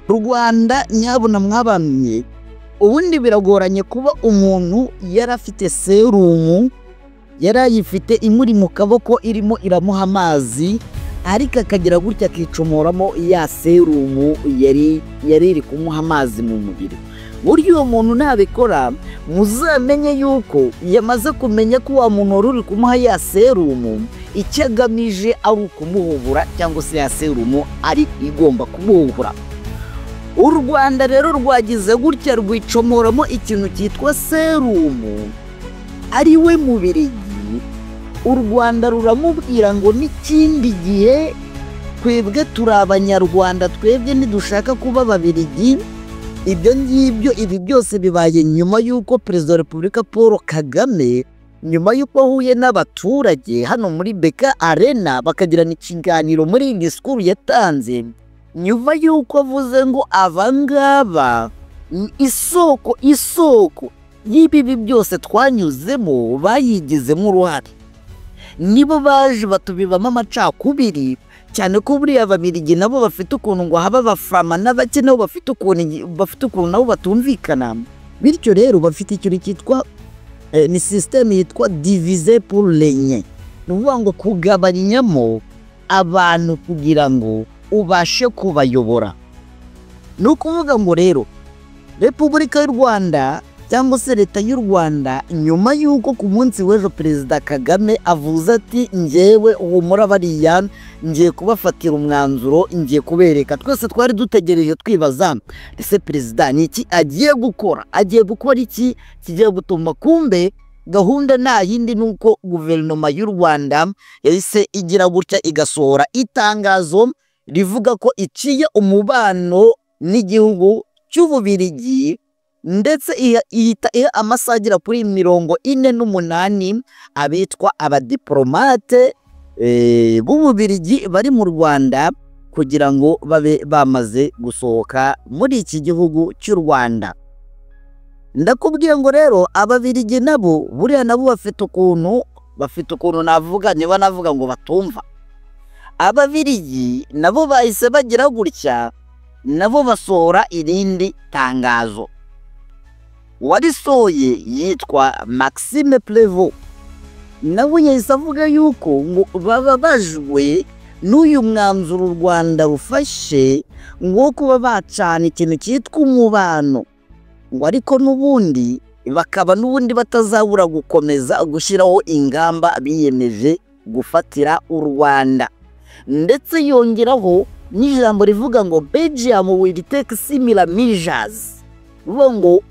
Rwanda nyabuna mwabamye, ubundi biragoranye kuba umuntu yarafite serumu, yarayifite imuri mu kaboko irimo iramuha amazi, ariko akagira gutya akicomoramo ya serumu yari iri kumuha amazi mu mubiri. Buryo uwo muntu nabikora, muzamenye yuko yamaze kumenya ko wa muntu wari uri kumuha ya serumu icyo agamije ari ukumuhubura, cyangwa se ya serumu ari igomba kumuhubura. U Rwanda rero rwagize gutya rwicomoramo ikintu cyitwa serumu ari we Mubirigi. U Rwanda ruramubwira ngo n'ikindi gihe twebwe turi Abanyarwanda, twebwe ntidushaka kuba Ababirigi. Ibyo ngibyo, ibi byose bibaye nyuma y'uko Perezida wa Repubulika Paul Kagame, nyuma y'uko ahuye n'abaturage hano muri BK Arena bakagirana ikiganiro muri disikuru yatanze, nyuma y'uko avuze ngo abangaba isoko y'ibibi byose twanyuzemo bayigizemo uruhare, nibo baje batubibamo amacakubiri, cyane ko buriya Ababirigi nabo bafite ukuntu ngo haba abafama n'abake nabo bafite ukuntu nabo batumvikana. Bityo rero bafite ikintu cyitwa ni systeme yitwa diviser pour régner, ni ukuvuga ngo kugabanyamo abantu kugira ngo ubashe kubayobora. Ni ukuvuga ngo rero Repubulika y'u Rwanda cyangwa se leta y'u Rwanda, nyuma y'uko ku munsi w'ejo Perezida Kagame avuze ati njyewe humura bariya ngiye kubafatira umwanzuro, ngiye kubereka, twese twari dutegereje twibaza ese Perezida ni iki agiye gukora, agiye gukora iki kigiye gutuma, kumbe gahunda nta yindi nuko guverinoma y'u Rwanda yahise igira gutya igasohora itangazo rivuga ko iciye umubano n'igihugu cy'Ububirigi, ndetse ihita amasaha agera kuri 48 abitwa abadiplomate b'Ububirigi bari mu Rwanda kugira ngo babe bamaze gusohoka muri iki gihugu cy'u Rwanda. Ndakubwiye ngo rero Ababirigi nabo buriya nabo bafite ukuntu navuga, niba navuga ngo batumva. Ababirigi nabo bahise bagira gutya, nabo basohora irindi tangazo. Warisoye yitwa Maxime Prévost, nawe yahise avuga yuko ngo bababajwe n'uyu mwanzuro u Rwanda rufashe ngo kuba bacana ikintu cyitwa umubano, ngo ariko n'ubundi bakaba n'ubundi batazabura gukomeza gushyiraho ingamba biyemeje gufatira u Rwanda. Ndetse yongeraho n'ijambo rivuga ngo Belgium will take similar measures, ngo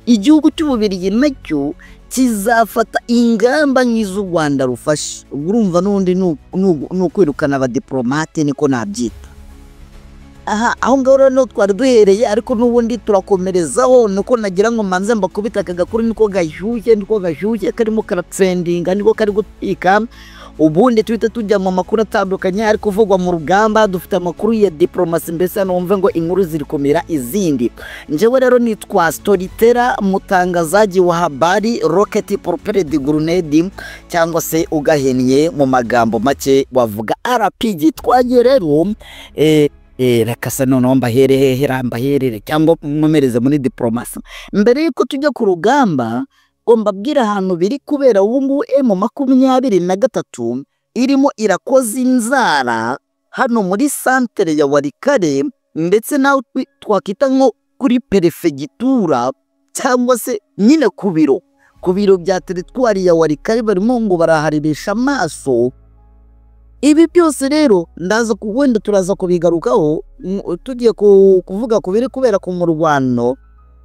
igihugu cy'Ububirigi nacyo kizafata ingamba nk'izo u Rwanda rufashe. Urumva n'undi ni ukwirukana abadiplomate, niko nabyita. Aho ngaho rero twari duhereye, ariko n'ubundi turakomerezaho. Nuko nagira ngo manze mbakubita aka gakuru, niko gashyushye karimo karatrendinga, niko kari gutwika. Ubundi tuhita tujya mu makuru atandukanye ari kuvugwa mu rugamba. Dufite amakuru ya diplomasi, mbese numve ngo inkuru zirikomera izindi. Njyewe rero nitwa Storyteller, mutangazaji wa habari rocket propelled grenade, cyangwa se ugahennye mu magambo make wavuga RPG. Twagiye rero rakasa noneho mbaherere cyangwa mumereze muri diplomasi. Mbere yuko tujya ku rugamba, mbabwira ahantu biri kubera ubu ngubu M23 irimo irakoza inzara hano muri santere ya Warikare, ndetse naho twakita nko kuri perefegitura, cyangwa se nyine ku biro bya teritwari ya Warikare, barimo ngo baraharebesha amaso. Ibi byose rero ndaza wenda turaza kubigarukaho tugiye kuvuga ku biri kubera ku murwano.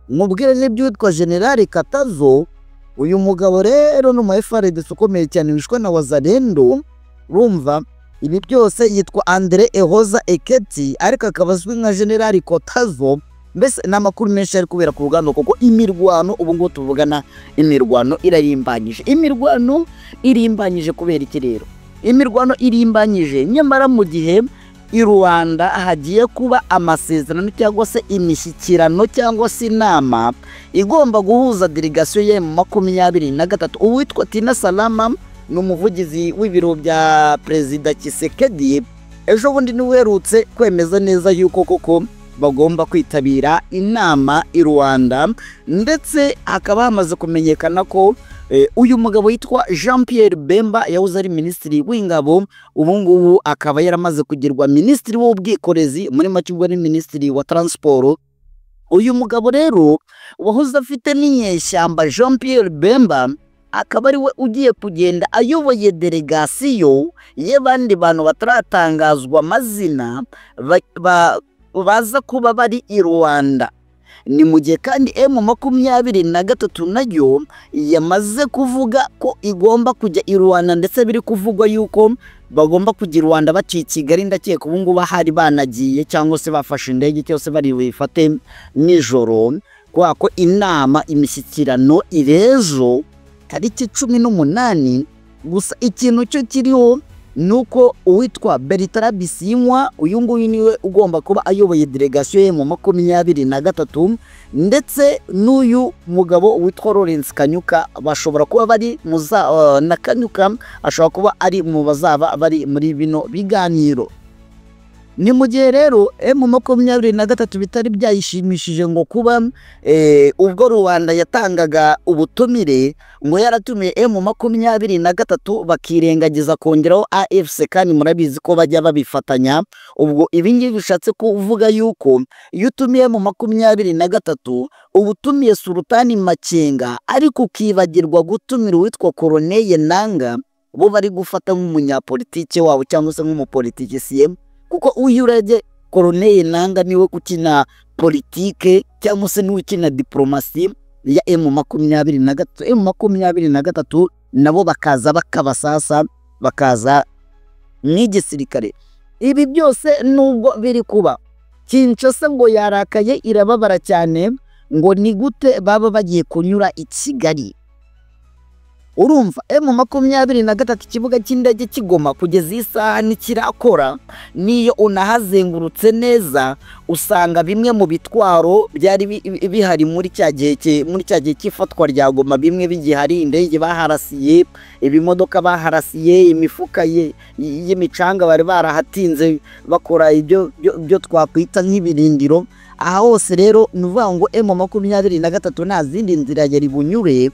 Mubwire n'ibyitwa General Katazo. Uyu mugabo rero no mu FARDC ukomeye cyane wishwe na Wazalendo. Rumva ibi byose yitwa Andre Ehoza Eketi, ariko akabazwi nka General Katazo. Mbese n'amakuru menshi ari kubera ku rugamba, kuko imirwano ubu ngo tuvugana, imirwano irimbanyije kubera iki rero? Imirwano irimbanyije nyamara mu gihe i Rwanda hagiye kuba amasezerano cyangwa se imishyikirano cyangwa se inama igomba guhuza delegation ye mu 23. Uwitwa Tina Salama ni umuvugizi w'ibiro bya Perezida Tshisekedi. Ejo bundi niwerutse kwemeza neza yuko koko bagomba kwitabira inama i Rwanda, ndetse hakaba hamaze kumenyekana ko uyu mugabo yitwa Jean Pierre Bemba yahoze ari minisitiri w'ingabo, ubu ngubu akaba yaramaze kugirwa minisitiri w'ubwikorezi, muri make ubwo ari minisitiri wa transport. Uyu mugabo rero wahoze afite n'inyeshyamba Jean Pierre Bemba akaba ari we ugiye kugenda ayoboye delegasiyo y'abandi bantu bataratangazwa amazina baza kuba bari i Rwanda. Ni mu gihe kandi M23 nayo yamaze kuvuga ko igomba kujya i Rwanda, ndetse biri kuvugwa yuko bagomba kujya i Rwanda baciye Kigali. Ndakeka ubu ngubu hari banagiye cyangwa se bafashe indege cyose bari bifate nijoro, kubera ko inama imishyikirano irejo tariki 18. Gusa ikintu cyo kiriho nuko uwitwa Bertrand Bisimwa uyu nguyu niwe ugomba kuba ayoboye delegasiyo ye mu 23, ndetse n'uyu mugabo witwa Lawrence Kanyuka bashobora kuba bari na Kanyuka ashobora kuba ari mu bazaba bari muri bino biganiro. Ni mu gihe rero M23 bitari byayishimishije ngo kuba ubwo Rwanda yatangaga ubutumire ngo yaratumiye M23 bakirengagiza kongeraho AFC, kandi murabizi ko bajya babifatanya. Ubwo ibingibi bishatse kuvuga yuko iyo utumiye M23 ubutumiye Sultani Makenga, ariko ukibagirwa gutumira uwitwa Corneille Nangaa, bo bari gufata nk'umunyapolitike wabo cyangwa se nk'umupolitikisiye, kuko uyu urajye Corneille Nangaa niwe ukina politike cyangwa se niwe ukina diplomasi ya M23 nabo bakaza bakabasasa, bakaza n'igisirikare. Ibi byose nubwo biri kuba, Kinshasa ngo yarakaye irababara cyane, ngo ni gute baba bagiye kunyura i Kigali. Urumva M23 ikibuga cy'indege kigoma kugeza isaha ntikirakora, niyo unahazengurutse neza usanga bimwe mu bitwaro byari bihari muri cya gihe cy'ifatwa rya Goma, bimwe bigihari, indege baharasiye, ibimodoka baharasiye, imifuka y'imicanga bari barahatinze bakora ibyo twakwita nk'ibirindiro. Aha hose rero nuvuga ngo M23 nta zindi nzira yari bunyure,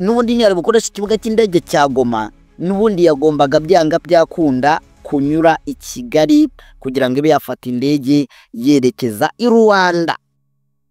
n'ubundi nyari bukoresha ikibuga cy'indege cya Goma, n'ubundi yagombaga byanga byakunda kunyura i Kigali kugira ngo ibe yafata indege yerekeza i Rwanda.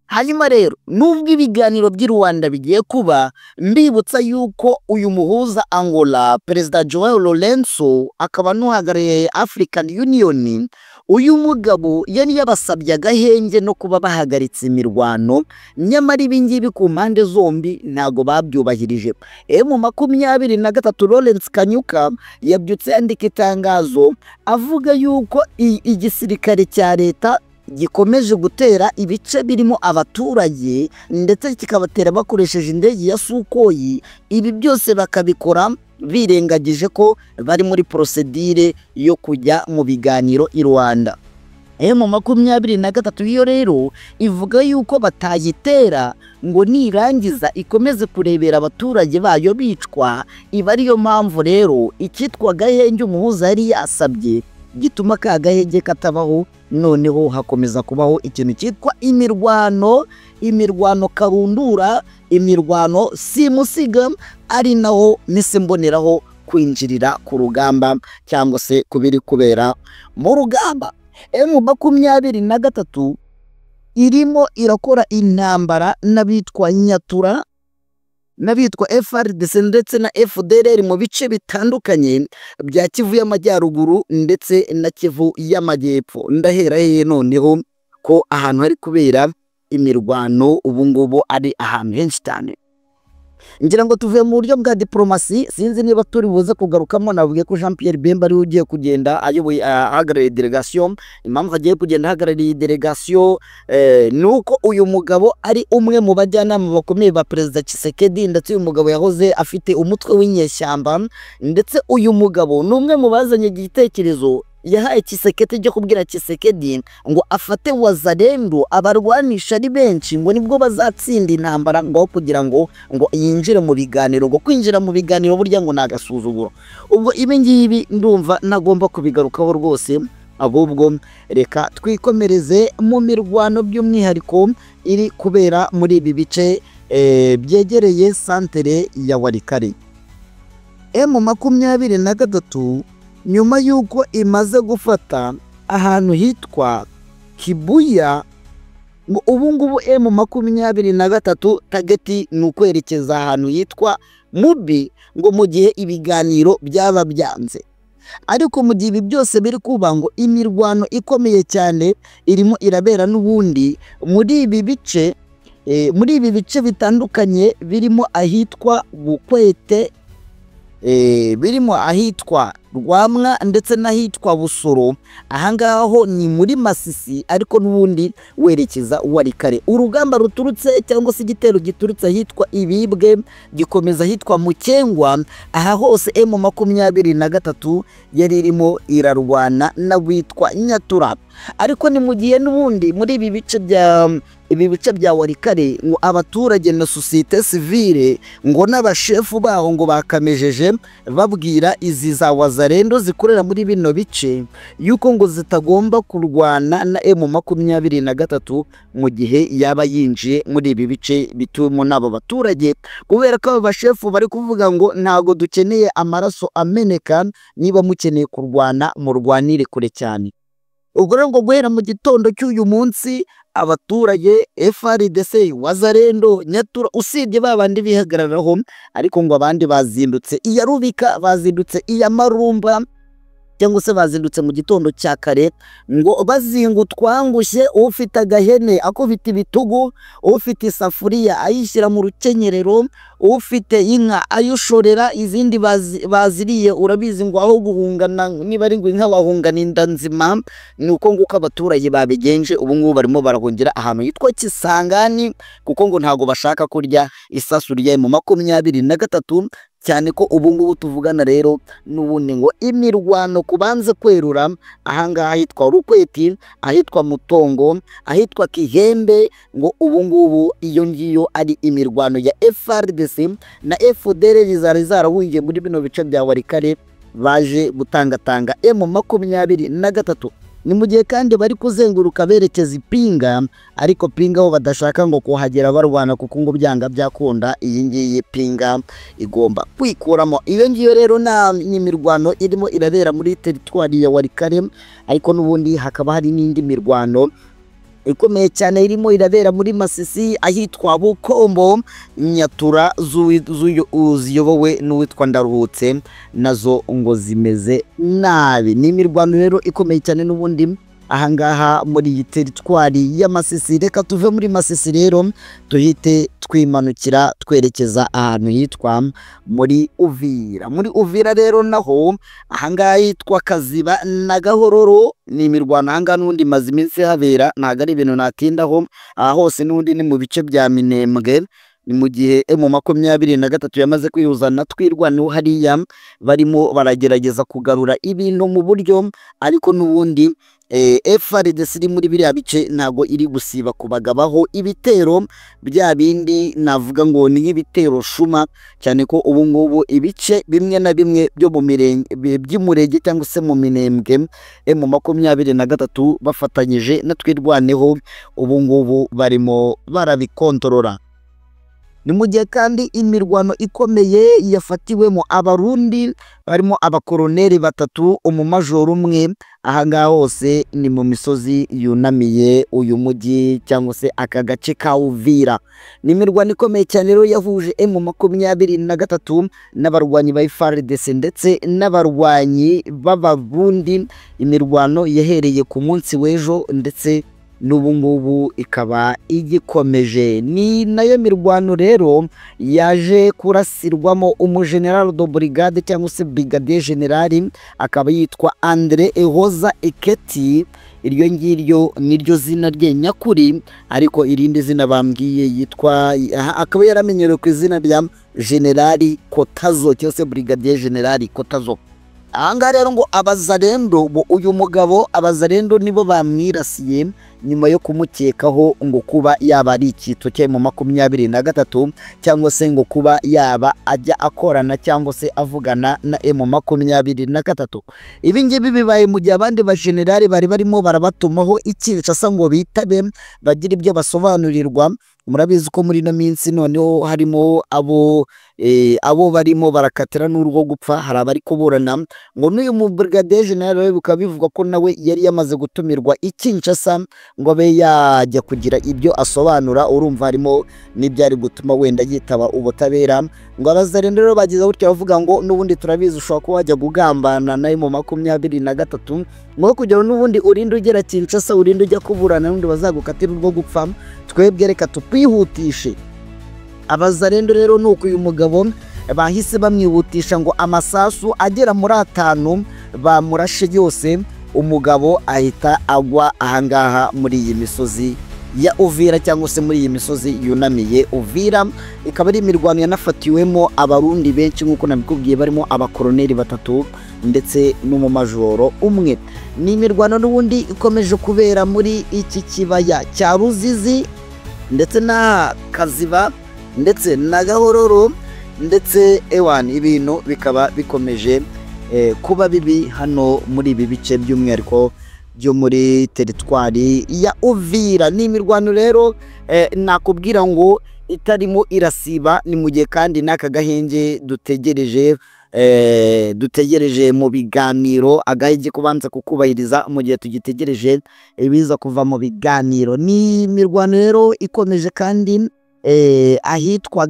Hanyuma rero nubwo ibiganiro by'i Rwanda bigiye kuba, mbibutsa yuko uyu muhuza Angola Perezida João Lourenço akaba n'uhagarariye African Union, uyu mugabo yari yabasabye agahenge no kuba bahagaritse imirwano, nyamara ibingibi ku mpande zombi ntago babyubahirije. M23 Lawrence Kanyuka yabyutse yandika itangazo avuga yuko igisirikare cya leta gikomeje gutera ibice birimo abaturage, ndetse kikabatera bakoresheje indege ya Sukhoi. Ibi byose bakabikora birengagije ko bari muri procedure yo kujya mu biganiro i Rwanda. M23 yo rero ivuga yuko batayitera ngo nirangiza ikomeze kurebera abaturage bayo bicwa. Iba ariyo mpamvu rero icyitwa gahenge umuhuza yari yasabye gituma ka gahenge katabaho, noneho hakomeza kubaho ikintu cyitwa imirwano karundura, imirwano simusiga, ari naho nise mboneraho kwinjirira ku rugamba cyangwa se kubiri kubera mu rugamba. M23 irimo irakora intambara n'abitwa Nyatura, n'abitwa FRDC ndetse na FDLR mu bice bitandukanye bya Kivu y'Amajyaruguru ndetse na Kivu y'Amajyepfo. Ndahera noneho ko ahantu hari kubera imirwano ubu ngubu ari ahantu henshi cyane. Ngira ngo tuvuye mu buryo bwa diplomasi, sinzi niba turi buze kugarukamo. Navuga ko Jean Pierre Bemba ari ugiye kugenda ayoboye ahagarariye delegation. Impamvu agiye kugenda ahagarariye delegation nuko uyu mugabo ari umwe mu bajyanama bakomeye ba Perezida Tshisekedi, ndetse uyu mugabo yahoze afite umutwe w'inyeshyamba, ndetse uyu mugabo ni umwe mu bazanye igitekerezo yahaye Tshisekedi cyo kubwira Tshisekedi ngo afate Wazalendo abarwanisha ari benshi, ngo nibwo bazatsinda intambara, ngo kugira ngo yinjire mu biganiro, ngo kwinjira mu biganiro burya ngo nagasuzuguro. Ubwo ibi ngibi ndumva nagomba kubigarukaho rwose, ahubwo reka twikomereze mu mirwano by'umwihariko iri kubera muri ibi bice byegereye santere ya Walikale. M23 nyuma y'uko imaze gufata ahantu hitwa Kibuya, ngo ubungubu M23 tageti ni ukwerekeza ahantu hitwa Mubi, ngo mu gihe ibiganiro byaba byanze. Ariko mu gihe ibi byose biri kuba, ngo imirwano ikomeye cyane irimo irabera n'ubundi muri ibi bice bitandukanye, birimo ahitwa Bukwete, birimo ahitwa Rwamwa ndetse n'ahitwa Busoro. Ahangaha ho ni muri Masisi, ariko n'ubundi werekeza Walikale. Urugamba ruturutse cyangwa se igitero giturutse ahitwa Ibibwe gikomeza ahitwa Mukengwa. Aha hose M23 yari irimo irarwana n'abitwa Nyatura. Ariko ni mu gihe n'ubundi muri ibi bice bya Walikale, ngo abaturage na societe civile ngo n'abashefu baho ngo bakamejeje babwira izi za wazarendo zikorera muri bino bice yuko ngo zitagomba kurwana na M23 mu gihe yaba yinjiye muri ibi bice bituwemo n'abo baturage, kubera ko abo bashefu bari kuvuga ngo ntago dukeneye amaraso ameneka, niba mukeneye kurwana murwanire kure cyane. Ubwo rero ngo guhera mu gitondo cy'uyu munsi abaturage, FARDC, wazarendo, Nyatura, usibye babandi bihagararaho, ariko ngo abandi bazindutse iya Rubika, bazindutse iya Marumba, cyangwa se bazindutse mu gitondo cya kare, ngo bazingutwangushye, ufite agahene akubita ibitugu, ufite isafuriya ayishyira mu rukenyerero, ufite inka ayushorera, izindi baziriye. Urabizi ngo aho guhungana, niba ari ngo inka bahungana inda nzima, ni uko nguko abaturage babigenje. Ubu ngubu barimo barahungira ahantu yitwa Kisangani, kuko ngo ntago bashaka kurya isasu rya M23, cyane ko ubu ngubu tuvugana rero n'ubundi ngo imirwano kubanze kwerura ahangaha ahitwa Rukweti, ahitwa Mutongo, ahitwa Kihembe, ngo ubu ngubu iyo ngiyo ari imirwano ya FARDC na FDLR zari zarahungiye muri bino bice bya Walikale, baje gutangatanga M23. Ni mu gihe kandi bari kuzenguruka berekeza Ipinga, ariko Pinga ho badashaka ngo kuhagera barwana, kuko ngo byanga byakunda iyi ngiyi Pinga igomba kwikuramo. Iyo ngiyo rero ni imirwano irimo irabera muri teritwari ya Walikale, ariko n'ubundi hakaba hari n'indi mirwano ikomeye cyane irimo irabera muri Masisi ahitwa Bukombo. Nyatura ziyobowe n'uwitwa Ndaruhutse nazo ngo zimeze nabi. Ni imirwano rero ikomeye cyane n'ubundi ahangaha muri iyi teritwari ya Masisi. Reka tuve muri Masisi rero tuhite twimanukira twerekeza ahantu hitwa muri Uvira. Muri Uvira rero naho ahangaha hitwa Kaziba na Gahororo. Ni imirwano ahangaha n'ubundi maze iminsi habera, ntago ari ibintu natindaho. Aha hose n'ubundi ni mu bice bya Minembwe. Ni mu gihe M23 yamaze kwihuza na twirwanaho hariya, barimo baragerageza kugarura ibintu mu buryo, ariko n'ubundi FARDC iri muri biriya bice ntago iri gusiba kubagabaho ibitero bya bindi navuga ngo ni ibitero shuma, cyane ko ubu ngubu ibice bimwe na bimwe byo mu mirenge by'umurenge cyangwa se mu Minembwe M23 bafatanyije na twirwaneho ubu ngubu barimo barabikontorora. Ni mu gihe kandi imirwano ikomeye yafatiwemo abarundi barimo abakoroneri 3, umumajoro umwe. Ahangaha hose ni mu misozi yunamiye uyu mujyi cyangwa se aka gace ka Uvira. Ni imirwano ikomeye cyane rero yahuje M23 n'abarwanyi ba FARDC ndetse n'abarwanyi b'abarundi. Imirwano yahereye ku munsi w'ejo ndetse n'ubu ngubu ikaba igikomeje. Ni nayo mirwano rero yaje kurasirwamo umugeneral de brigade cyangwa se brigadier general, akaba yitwa Andre Ehoza Eketi. Iryo ngiryo niryo zina rye nyakuri, ariko irindi zina bambwiye yitwa, akaba yaramenyerewe ku izina rya General Kotazo cyangwa se Brigadier General Kotazo. ahangaha rero ngo abazarendo, uyu mugabo abazarendo nibo bamwirasiye nyuma yo kumukekaho ngo kuba yaba ari icyito cye mu 23 cyangwa se ngo kuba yaba ajya akorana cyangwa se avugana na M23. Ibi ngibi bibaye mu gihe abandi bajenerali bari barimo barabatumaho Kinshasa ngo bitabe bagira ibyo basobanurirwa. Murabizi ko muri no minsi noneho harimo abo barimo barakatira n'urwo gupfa, hari abari kuburana ngo n'uyu mu brigadier general bikaba bivugwa ko nawe yari yamaze gutumirwa Kinshasa ngo abe yajya kugira ibyo asobanura. Urumva harimo n'ibyari gutuma wenda yitaba ubutabera. Ngo abazarendo rero bagize gutya bavuga ngo n'ubundi turabizi ushobora kuba wajya kugambana na M23 ngo kugira n'ubundi urinde ugera Kinshasa, urinde ujya kuburana n'undi bazagukatira urwo gupfa, twebwe reka tupwihutishe. Abazarendo rero nuko uyu mugabo bahise bamwihutisha ngo amasasu agera muri 5 bamurashe yose, umugabo ahita agwa ahangaha muri iyi misozi ya Uvira cyangwa se muri iyi misozi yunamiye Uvira. Ikaba ari imirwano yanafatiwemo abarundi benshi nk'uko nabikubwiye, barimo abakoroneri 3 ndetse n'umumajoro umwe. Ni imirwano n'ubundi ikomeje kubera muri iki kibaya cya Ruzizi ndetse na Kaziba ndetse na Gahororo ndetse ibintu bikaba bikomeje kuba bibi hano muri ibi bice by'umwihariko byo muri teritwari ya Uvira. Ni imirwano rero nakubwira ngo itarimo irasiba, ni mu gihe kandi n'aka gahenge dutegereje mu biganiro, agahenge kubanza kukubahiriza mu gihe tugitegereje ibiza kuva mu biganiro. Ni imirwano rero ikomeje kandi ahitwa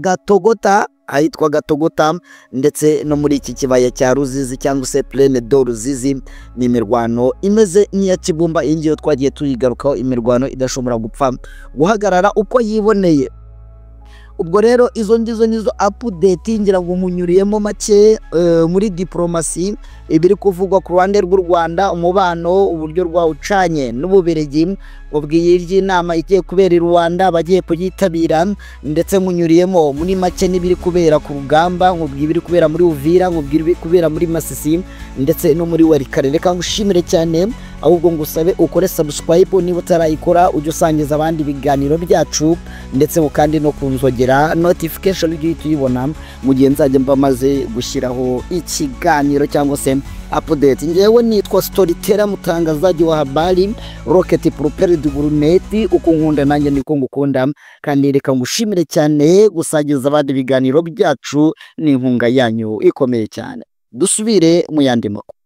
Gatogota ndetse no muri iki kibaya cya Ruzizi cyangwa se Plaine de Ruzizi. Ni imirwano imeze nk'iya Kibumba, iyi ngiyo twagiye tuyigarukaho, imirwano idashobora gupfa guhagarara uko yiboneye. Ubwo rero izo ngizo nizo update ngira ngo munyuriyemo make muri diplomasi ibiri kuvugwa ku ruhande rw'u Rwanda, umubano uburyo rwawucanye n'Ububiligi. Ubwiye ry'inama igiye kubera i Rwanda bagiye kuyitabira, ndetse munyuriyemo muri make n'ibiri kubera ku rugamba, nkubwiye ibiri kubera muri Uvira, nkubwiye ibiri kubera muri Masisi ndetse no muri Walikare. Reka ngushimire cyane, ahubwo ngusabe ukore subscribe niba utarayikora, ujye usangiza abandi biganiro byacu ndetse kandi no kunzogera notification ujye tuyibona mu gihe nzajya mba maze gushyiraho ikiganiro cyangwa se update. Ngewe nitwa Storyteller mutangazaji wa habari Rocket Propelled Guruneti, uko nkunda nanjye niko ngukunda, kandi reka ngushimire cyane gusangiza abandi biganiro byacu, ni inkunga yanyu ikomeye cyane. Dusubire mu yandi makuru.